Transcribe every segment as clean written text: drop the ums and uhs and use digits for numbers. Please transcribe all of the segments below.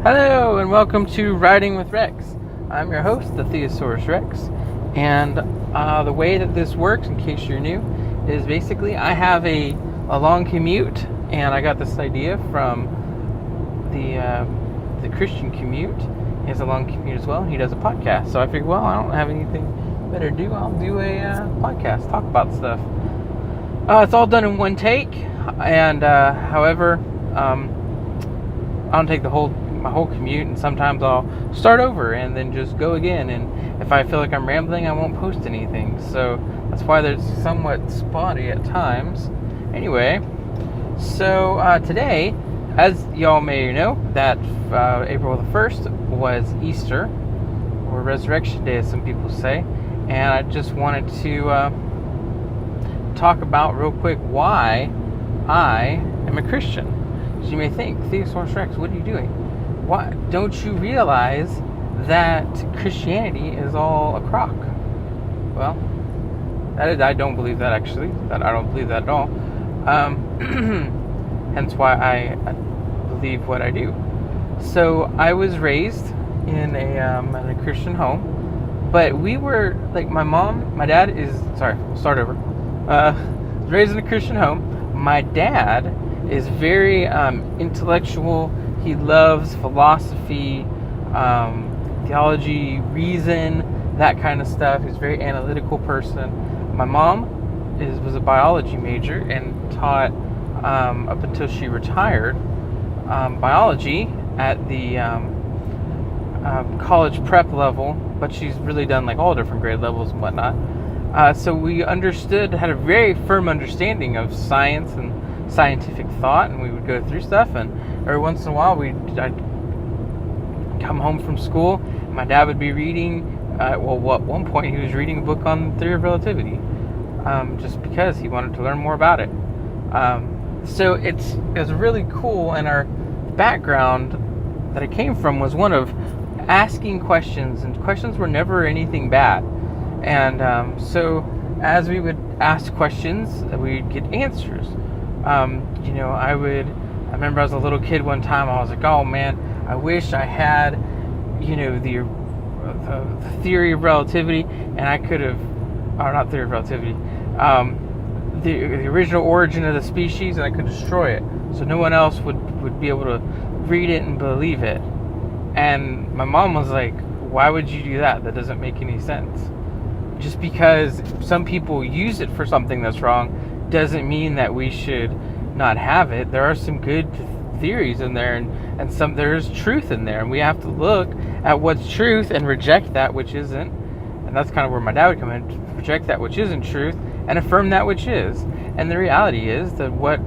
Hello and welcome to Riding with Rex. I'm your host, the Theosaurus Rex, and the way that this works, in case you're new, is basically I have a long commute, and I got this idea from the Christian commute. He has a long commute as well, and he does a podcast. So I figured, well, I don't have anything better to do. I'll do a podcast, talk about stuff. It's all done in one take, and however, I don't take my whole commute, and sometimes I'll start over and then just go again, and if I feel like I'm rambling, I won't post anything, so that's why they're somewhat spotty at times. Anyway, so today, as y'all may know, that April the 1st was Easter, or Resurrection Day as some people say, and I just wanted to talk about real quick why I am a Christian. So you may think, Theosaurus Rex, what are you doing? Why don't you realize that Christianity is all a crock? Well, I don't believe that, actually. I don't believe that at all. Hence why I believe what I do. So I was raised in a Christian home, but we were like my dad is we'll start over. Raised in a Christian home. My dad is very intellectual. He loves philosophy, theology, reason, that kind of stuff. He's a very analytical person. My mom was a biology major and taught up until she retired biology at the college prep level, but she's really done like all different grade levels and whatnot. So we had a very firm understanding of science and scientific thought, and we would go through stuff, and every once in a while I'd come home from school and my dad would be reading at one point he was reading a book on the theory of relativity, just because he wanted to learn more about it. So it was really cool, and our background that I came from was one of asking questions, and questions were never anything bad, and so as we would ask questions, we'd get answers. I remember as a little kid one time, I was like, oh man, I wish I had, the theory of relativity, and I could have, or not theory of relativity, the original origin of the species, and I could destroy it, so no one else would be able to read it and believe it. And my mom was like, why would you do that? That doesn't make any sense. Just because some people use it for something that's wrong doesn't mean that we should not have it. There are some good theories in there, and there's truth in there, and we have to look at what's truth and reject that which isn't. And that's kind of where my dad would come in: reject that which isn't truth and affirm that which is. And the reality is that what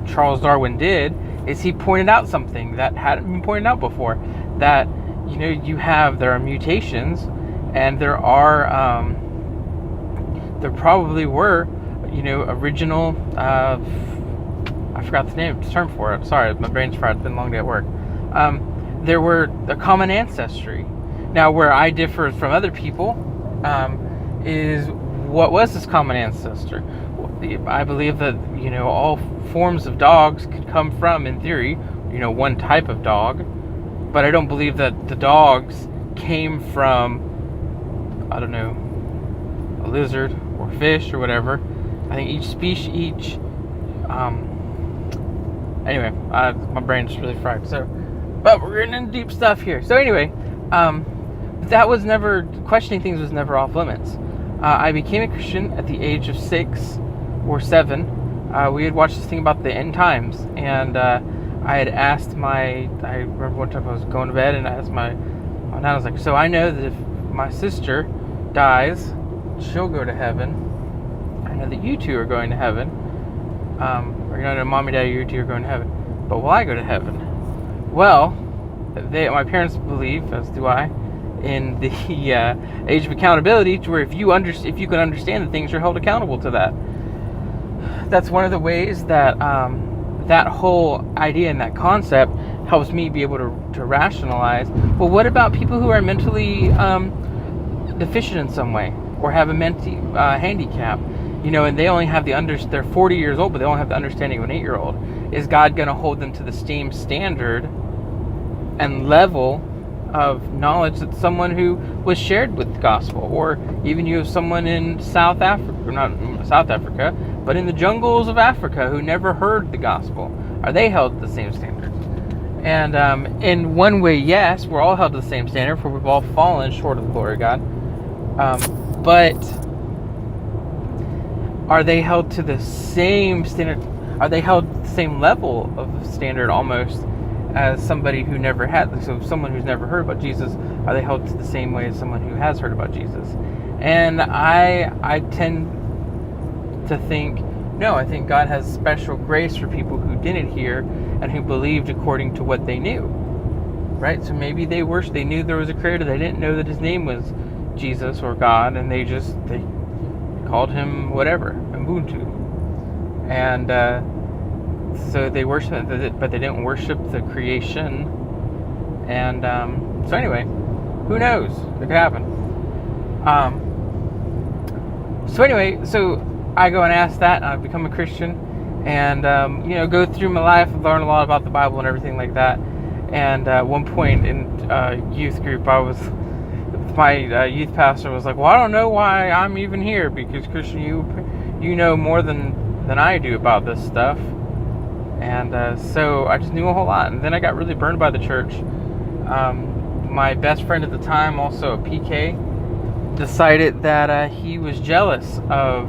Charles Darwin did is he pointed out something that hadn't been pointed out before, that there are mutations, and there probably were original, I forgot the term for it. Sorry, my brain's fried. It's been a long day at work. There were a common ancestry. Now, where I differ from other people is what was this common ancestor? I believe that all forms of dogs could come from, in theory, one type of dog, but I don't believe that the dogs came from, I don't know, a lizard or fish or whatever. I think each species, anyway, my brain's really fried. So, but we're getting into deep stuff here. So anyway, questioning things was never off limits. I became a Christian at the age of 6 or 7. We had watched this thing about the end times, and I had asked I remember one time I was going to bed, and I asked my dad, I was like, so I know that if my sister dies, she'll go to heaven. I know that you two are going to heaven. Or mom and dad, you two are going to heaven. But will I go to heaven? Well, my parents believe, as do I, in the age of accountability, to where if you can understand the things, you're held accountable to that. That's one of the ways that that whole idea and that concept helps me be able to rationalize. Well, what about people who are mentally deficient in some way, or have a mental handicap? And they only have they're 40 years old, but they only have the understanding of an 8-year-old. Is God going to hold them to the same standard and level of knowledge that someone who was shared with the gospel, or even you have someone in South Africa, or not South Africa, but in the jungles of Africa who never heard the gospel. Are they held to the same standard? And in one way, yes, we're all held to the same standard, for we've all fallen short of the glory of God. But are they held to the same standard? Are they held to the same level of standard almost as somebody who never had? So someone who's never heard about Jesus, are they held to the same way as someone who has heard about Jesus? And I tend to think, no, I think God has special grace for people who didn't hear and who believed according to what they knew. Right? So maybe they knew there was a creator. They didn't know that his name was Jesus or God, and they called him whatever, Ubuntu. And so they worshiped it, but they didn't worship the creation. And so anyway, who knows? It could happen. So anyway, so I go and ask that, and I become a Christian, and go through my life, learn a lot about the Bible and everything like that. And at one point in youth group, my youth pastor was like, "Well, I don't know why I'm even here, because Christian, you know more than I do about this stuff." And so I just knew a whole lot. And then I got really burned by the church. My best friend at the time, also a PK, decided that he was jealous of,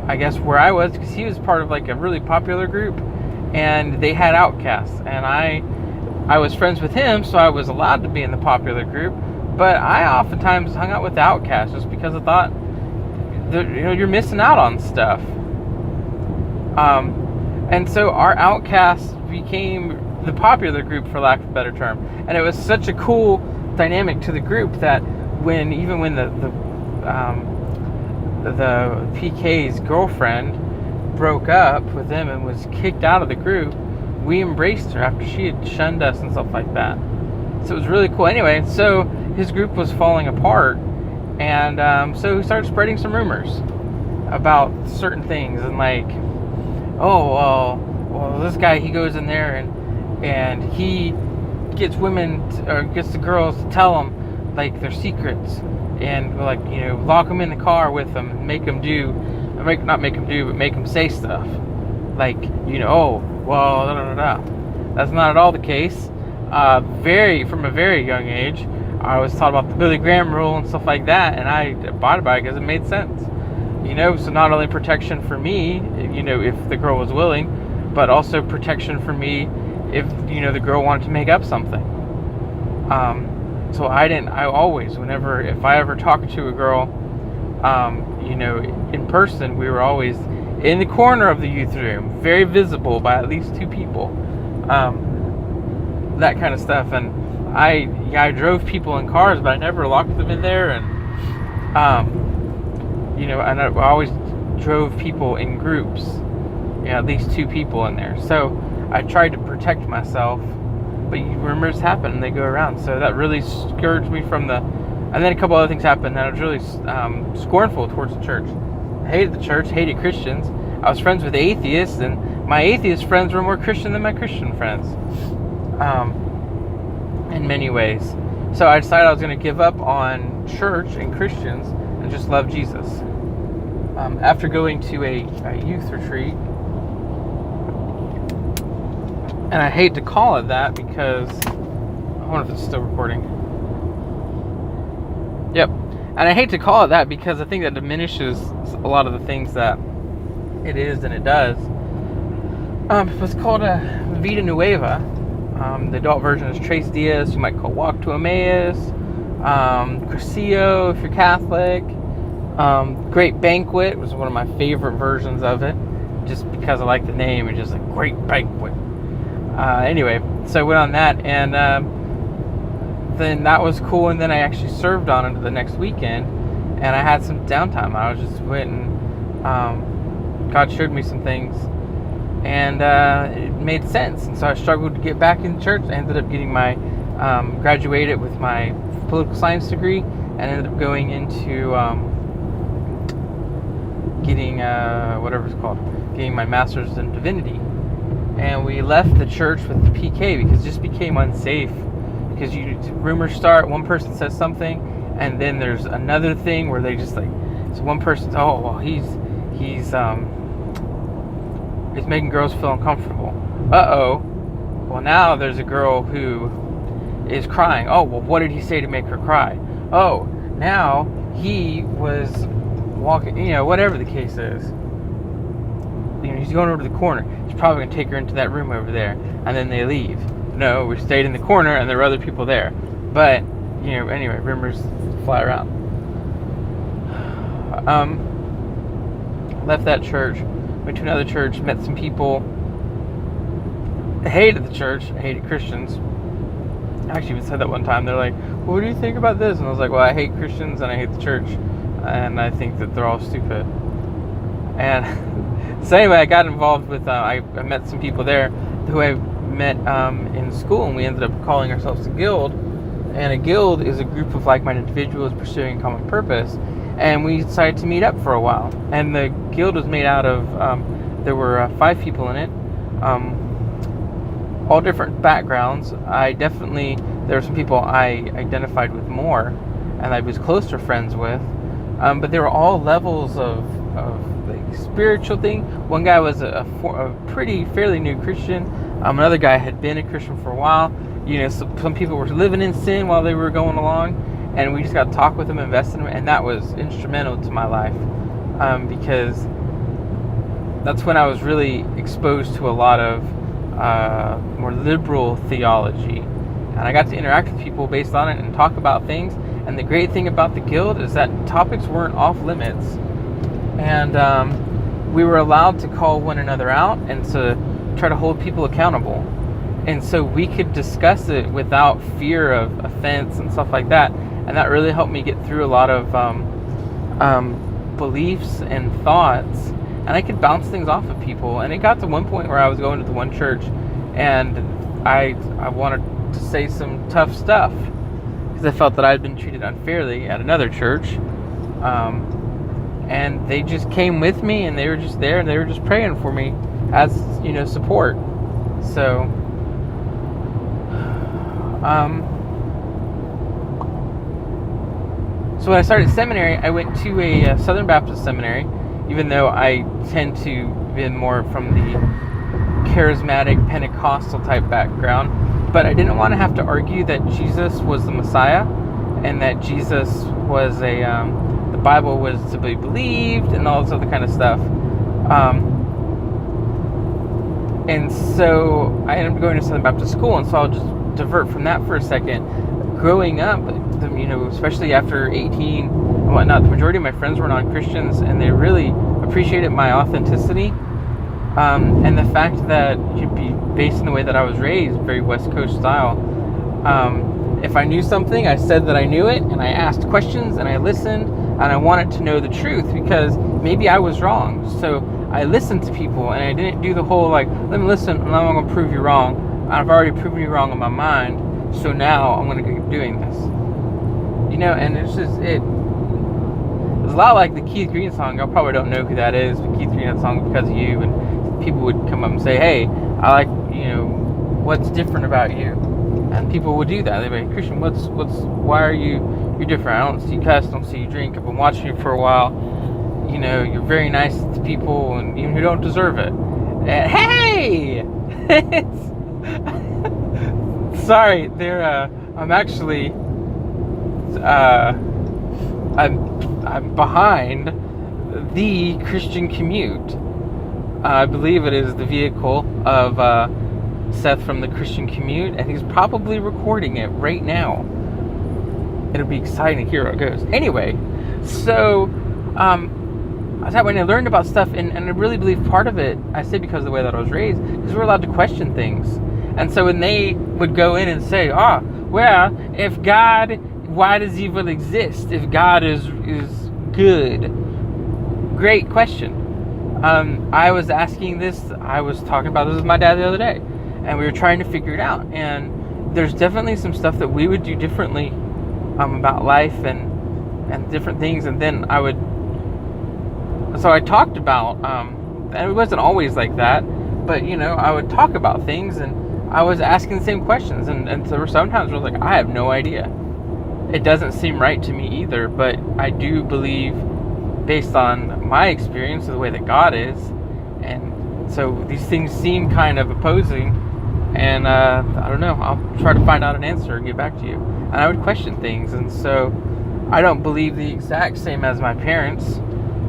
I guess, where I was, because he was part of like a really popular group, and they had outcasts. And I was friends with him, so I was allowed to be in the popular group. But I oftentimes hung out with the outcasts just because I thought, you're missing out on stuff. And so our outcasts became the popular group, for lack of a better term. And it was such a cool dynamic to the group that when the PK's girlfriend broke up with him and was kicked out of the group, we embraced her after she had shunned us and stuff like that. So it was really cool. Anyway, so his group was falling apart, and so he started spreading some rumors about certain things, and like, well, this guy, he goes in there and he gets women or gets the girls to tell him like their secrets, and like, lock them in the car with them and make them say stuff like, that's not at all the case. From a very young age, I was taught about the Billy Graham rule and stuff like that, and I abided by it because it made sense. So not only protection for me, if the girl was willing, but also protection for me if, the girl wanted to make up something. So I always, if I ever talked to a girl, in person, we were always in the corner of the youth room, very visible by at least two people. That kind of stuff. And I drove people in cars, but I never locked them in there. And, and I always drove people in groups, at least two people in there. So I tried to protect myself, but rumors happen and they go around. So that really scourged me from and then a couple other things happened, and I was really scornful towards the church. I hated the church, hated Christians. I was friends with atheists, and my atheist friends were more Christian than my Christian friends. In many ways. So I decided I was going to give up on church and Christians and just love Jesus. After going to a youth retreat, and I hate to call it that because, I wonder if it's still recording. Yep. And I hate to call it that because I think that diminishes a lot of the things that it is and it does. It was called a Vida Nueva. The adult version is Tres Dias. You might call Walk to Emmaus. Cursillo if you're Catholic. Great Banquet was one of my favorite versions of it, just because I like the name. It's just a great banquet. Anyway, so I went on that, and then that was cool. And then I actually served on it the next weekend, and I had some downtime. I was just went and God showed me some things. And it made sense. And so I struggled to get back in church. I ended up getting my, graduated with my political science degree, and ended up going into getting, getting my master's in divinity. and we left the church with the PK because it just became unsafe. Because rumors start, one person says something, and then there's another thing where they just like, so one person's, oh well, he's making girls feel uncomfortable. Well, now there's a girl who is crying. Oh, well, what did he say to make her cry? Oh, now he was walking, whatever the case is. He's going over to the corner. He's probably going to take her into that room over there, and then they leave. No, we stayed in the corner, and there were other people there. But, anyway, rumors fly around. Left that church, went to another church, met some people. Hated the church, hated Christians. I actually even said that one time. They're like, well, what do you think about this? And I was like, well, I hate Christians and I hate the church. And I think that they're all stupid. And so anyway, I got involved with, I met some people there who I met in school, and we ended up calling ourselves a guild. And a guild is a group of like-minded individuals pursuing a common purpose. And we decided to meet up for a while. And the guild was made out of, there were 5 people in it. All different backgrounds. There were some people I identified with more and I was closer friends with, but they were all levels of like spiritual thing. One guy was a fairly new Christian. Another guy had been a Christian for a while. Some people were living in sin while they were going along, and we just got to talk with them, invest in them, and that was instrumental to my life, because that's when I was really exposed to a lot of more liberal theology, and I got to interact with people based on it and talk about things. And the great thing about the guild is that topics weren't off limits, and we were allowed to call one another out and to try to hold people accountable, and so we could discuss it without fear of offense and stuff like that. And that really helped me get through a lot of beliefs and thoughts, and I could bounce things off of people. And it got to one point where I was going to the one church, and I wanted to say some tough stuff because I felt that I had been treated unfairly at another church. And they just came with me, and they were just there, and they were just praying for me as support. So so when I started seminary, I went to a Southern Baptist seminary, even though I tend to be more from the charismatic Pentecostal type background. But I didn't want to have to argue that Jesus was the Messiah, and that Jesus was the Bible was to be believed, and all this other kind of stuff. And so I ended up going to Southern Baptist school, and so I'll just divert from that for a second. Growing up, especially after 18 and whatnot, the majority of my friends were non-Christians, and they really appreciated my authenticity, and the fact that you'd be based in the way that I was raised, very West Coast style. If I knew something, I said that I knew it, and I asked questions, and I listened, and I wanted to know the truth because maybe I was wrong. So I listened to people, and I didn't do the whole like, let me listen, and I'm going to prove you wrong. I've already proven you wrong in my mind, so now I'm going to keep doing this. And it's just, it's a lot like the Keith Green song. Y'all probably don't know who that is, but Keith Green had a song Because of You, and people would come up and say, hey, I like, what's different about you? And people would do that. They'd be like, Christian, why are you're different? I don't see you cuss, don't see you drink. I've been watching you for a while. You're very nice to people, and even who don't deserve it. And hey! Sorry, I'm actually, I'm behind the Christian Commute. I believe it is the vehicle of Seth from the Christian Commute, and he's probably recording it right now. It'll be exciting to hear how it goes. Anyway, so when I learned about stuff, and I really believe part of it, I say because of the way that I was raised, is we're allowed to question things. And so when they would go in and say, well, if God, why does evil exist? If God is good? Great question. I was asking this, I was talking about this with my dad the other day, and we were trying to figure it out. And there's definitely some stuff that we would do differently about life and different things. And then so I talked about, and it wasn't always like that, but I would talk about things, and I was asking the same questions, and there were sometimes where I was like, I have no idea. It doesn't seem right to me either, but I do believe, based on my experience of the way that God is, and so these things seem kind of opposing, and I don't know, I'll try to find out an answer and get back to you. And I would question things, and so I don't believe the exact same as my parents.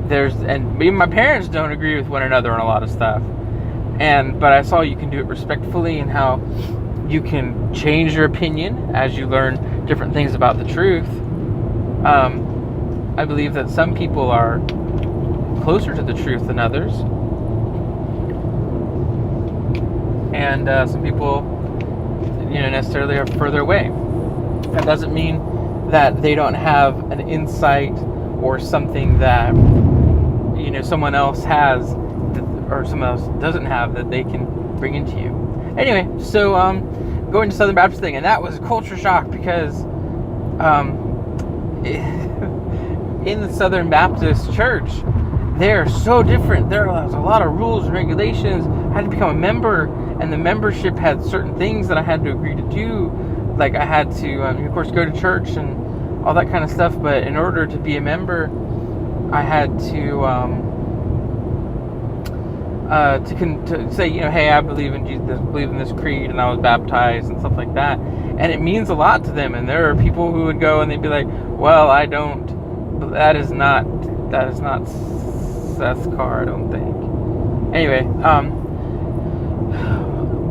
And even my parents don't agree with one another on a lot of stuff. But I saw you can do it respectfully, and how you can change your opinion as you learn different things about the truth. I believe that some people are closer to the truth than others, and some people, necessarily are further away. That doesn't mean that they don't have an insight or something that someone else has, or someone else doesn't have, that they can bring into you. Anyway, so going to Southern Baptist thing, and that was a culture shock, because in the Southern Baptist church, they're so different. There's a lot of rules and regulations. I had to become a member, and the membership had certain things that I had to agree to do. Like I had to, of course, go to church and all that kind of stuff. But in order to be a member, I had to say, hey, I believe in Jesus, believe in this creed, and I was baptized and stuff like that. And it means a lot to them. And there are people who would go and they'd be like, well, I don't. That is not Seth's car, I don't think. Anyway,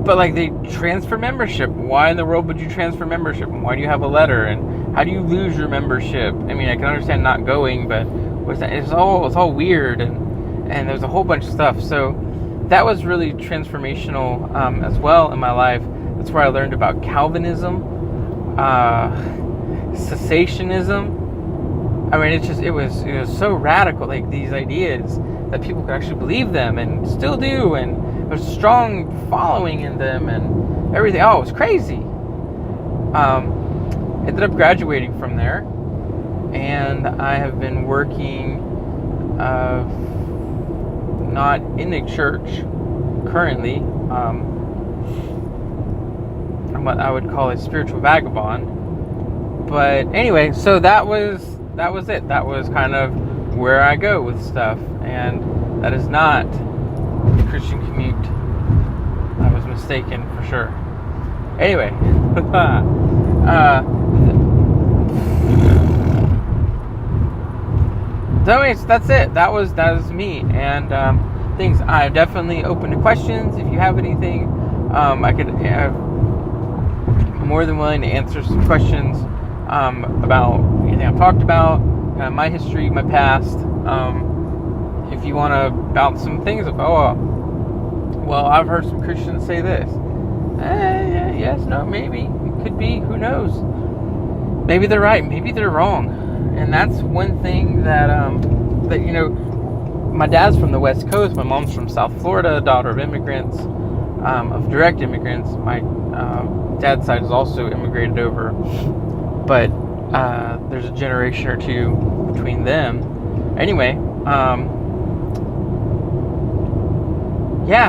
but like they transfer membership. Why in the world would you transfer membership? And why do you have a letter? And how do you lose your membership? I mean, I can understand not going, but it's all weird, and there's a whole bunch of stuff. So that was really transformational as well in my life. That's where I learned about Calvinism, cessationism. I mean, it was so radical, like these ideas that people could actually believe them and still do, and there's a strong following in them and everything. Oh, it was crazy. Ended up graduating from there, and I have been working not in a church currently. I'm what I would call a spiritual vagabond. But anyway, so that was it. That was kind of where I go with stuff, and that is not the Christian commute. I was mistaken for sure. Anyway, so anyways, that's it. That was me, and things. I'm definitely open to questions. If you have anything, I could more than willing to answer some questions about anything I've talked about, my history, my past. If you want to bounce some things, well, I've heard some Christians say this. Yes, no, maybe. It could be. Who knows? Maybe they're right. Maybe they're wrong. And that's one thing that my dad's from the West Coast. My mom's from South Florida, daughter of immigrants, of direct immigrants. My dad's side is also immigrated over, but there's a generation or two between them. Anyway,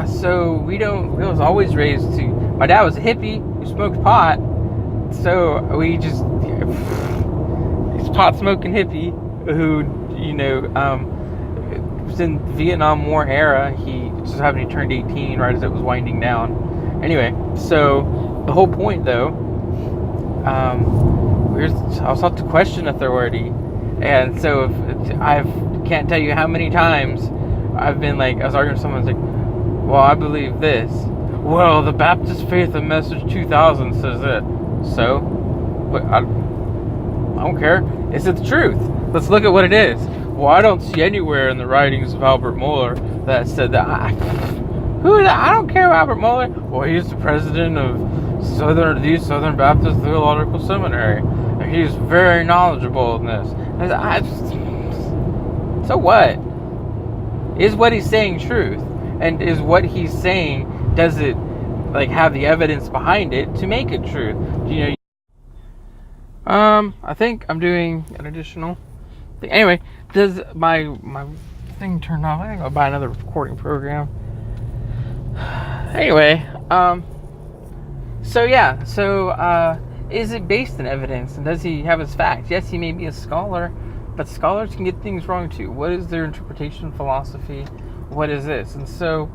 so we was always raised to. My dad was a hippie who smoked pot, so we just pot smoking hippie who was in the Vietnam War era. He just happened he turned 18 right as it was winding down. Anyway, so the whole point though, I was taught to question authority, and so I can't tell you how many times I've been like, I was arguing with someone, like, well, I believe this. Well, the Baptist Faith and Message 2000 says it. So, but I don't care. Is it the truth? Let's look at what it is. Well, I don't see anywhere in the writings of Albert Mohler that said that. Who is that? I don't care about Albert Mohler. Well, he's the president of Southern Baptist Theological Seminary, and he's very knowledgeable in this. So what? Is what he's saying truth? And is what he's saying, does it have the evidence behind it to make it true? I think I'm doing an additional thing. Anyway, does my thing turn off? I think I'll buy another recording program. Anyway, is it based in evidence, and does he have his facts? Yes, he may be a scholar, but scholars can get things wrong too. What is their interpretation philosophy? What is this? And so,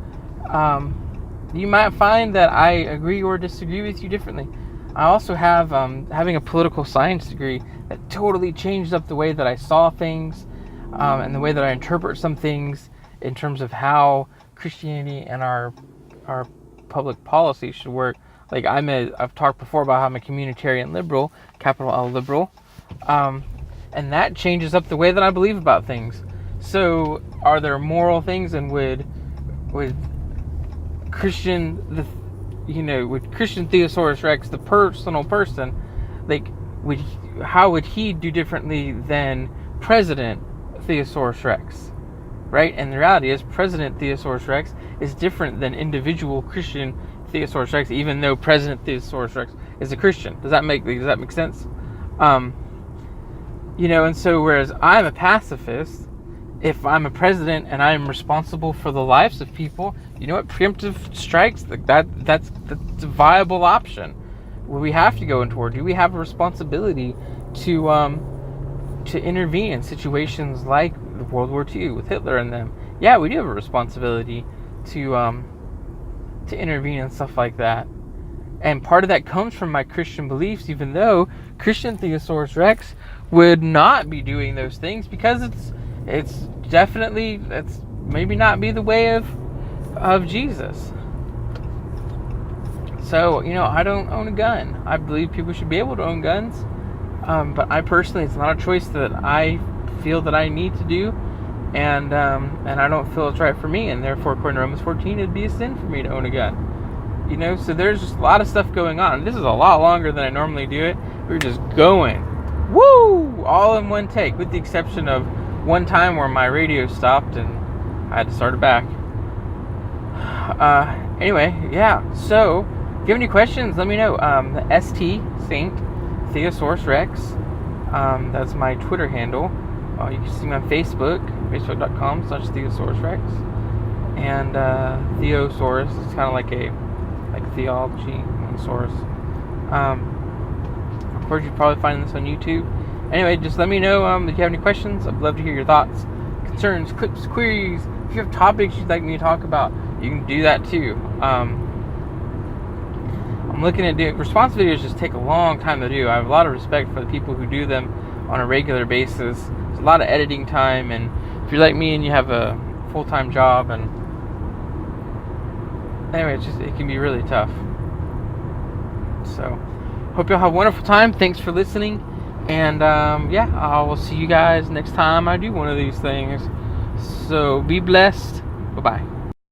you might find that I agree or disagree with you differently. I also have, having a political science degree that totally changed up the way that I saw things, and the way that I interpret some things in terms of how Christianity and our public policy should work. Like I've talked before about how I'm a communitarian liberal, capital L liberal, and that changes up the way that I believe about things. So, are there moral things, and would Christian Theosaurus Rex, the personal person, like how would he do differently than President Theosaurus Rex? Right? And the reality is, President Theosaurus Rex is different than individual Christian Theosaurus Rex, even though President Theosaurus Rex is a Christian. Does that make sense? And so whereas I'm a pacifist, if I'm a president and I'm responsible for the lives of people, you know what? Preemptive strikes, that's a viable option. Where we have to go into war. Do we have a responsibility to intervene in situations like World War II with Hitler and them? Yeah, we do have a responsibility to intervene and stuff like that. And part of that comes from my Christian beliefs, even though Christian Theosaurus Rex would not be doing those things, because it's definitely, it's maybe not be the way of Jesus. So, I don't own a gun. I believe people should be able to own guns. But I personally, it's not a choice that I feel that I need to do. And I don't feel it's right for me. And therefore, according to Romans 14, it'd be a sin for me to own a gun. So there's just a lot of stuff going on. This is a lot longer than I normally do it. We're just going. Woo! All in one take, with the exception of one time where my radio stopped and I had to start it back. Anyway, yeah. So, if you have any questions, let me know. ST Saint Theosaurus Rex. That's my Twitter handle. You can see me on Facebook, facebook.com/Theosaurus Rex. And Theosaurus is kind of like theology and source. Of course, you're probably finding this on YouTube. Anyway, just let me know if you have any questions. I'd love to hear your thoughts, concerns, clips, queries. If you have topics you'd like me to talk about, you can do that too. I'm looking at doing response videos. Just take a long time to do. I have a lot of respect for the people who do them on a regular basis. It's a lot of editing time, and if you're like me and you have a full-time job, and anyway, it can be really tough. So, hope y'all have a wonderful time. Thanks for listening. And I will see you guys next time I do one of these things. So be blessed. Bye-bye.